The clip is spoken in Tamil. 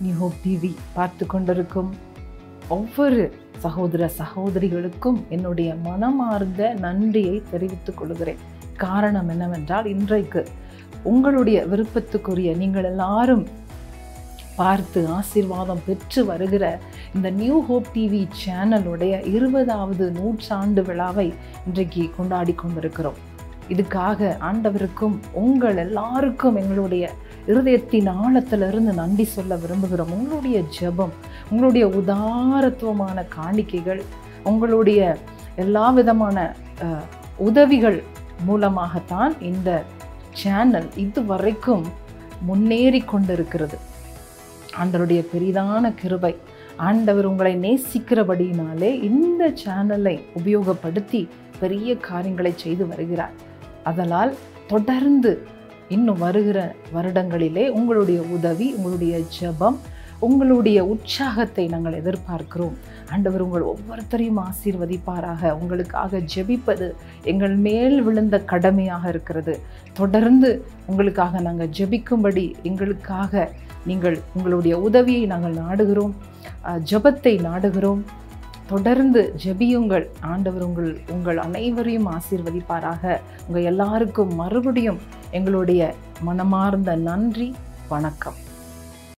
நியூ ஹோப் டிவி பார்த்து கொண்டிருக்கும் ஒவ்வொரு சகோதர சகோதரிகளுக்கும் என்னுடைய மனமார்ந்த நன்றியை தெரிவித்துக் கொள்கிறேன். காரணம் என்னவென்றால், இன்றைக்கு உங்களுடைய விருப்பத்துக்குரிய நீங்கள் எல்லாரும் பார்த்து ஆசீர்வாதம் பெற்று வருகிற இந்த நியூ ஹோப் டிவி சேனலுடைய 20வது நூற்றாண்டு விழாவை இன்றைக்கு கொண்டாடி கொண்டிருக்கிறோம். இதுக்காக ஆண்டவருக்கும் உங்கள் எல்லாருக்கும் எங்களுடைய இருதயத்தின் ஆழத்திலிருந்து நன்றி சொல்ல விரும்புகிறோம். உங்களுடைய ஜெபம், உங்களுடைய உதாரத்துவமான காணிக்கைகள், உங்களுடைய எல்லா விதமான உதவிகள் மூலமாகத்தான் இந்த சேனல் இதுவரைக்கும் முன்னேறி கொண்டிருக்கிறது. ஆண்டவருடைய பெரிதான கிருபை. ஆண்டவர் உங்களை நேசிக்கிறபடியினாலே இந்த சேனலை உபயோகப்படுத்தி பெரிய காரியங்களை செய்து வருகிறார். அதனால் தொடர்ந்து இன்னும் வருகிற வருடங்களிலே உங்களுடைய உதவி, உங்களுடைய ஜெபம், உங்களுடைய உற்சாகத்தை நாங்கள் எதிர்பார்க்கிறோம். ஆண்டவர் உங்கள் ஒவ்வொருத்தரையும் ஆசீர்வதிப்பாராக. உங்களுக்காக ஜெபிப்பது எங்கள் மேல் விழுந்த கடமையாக இருக்கிறது. தொடர்ந்து உங்களுக்காக நாங்கள் ஜெபிக்கும்படி எங்களுக்காக நீங்கள் உங்களுடைய உதவியை நாங்கள் நாடுகிறோம், ஜெபத்தை நாடுகிறோம். தொடர்ந்து ஜெபியுங்கள். ஆண்டவர் உங்கள் அனைவரையும் ஆசீர்வதிப்பாராக. உங்கள் எல்லாருக்கும் மறுபடியும் எங்களுடைய மனமார்ந்த நன்றி, வணக்கம்.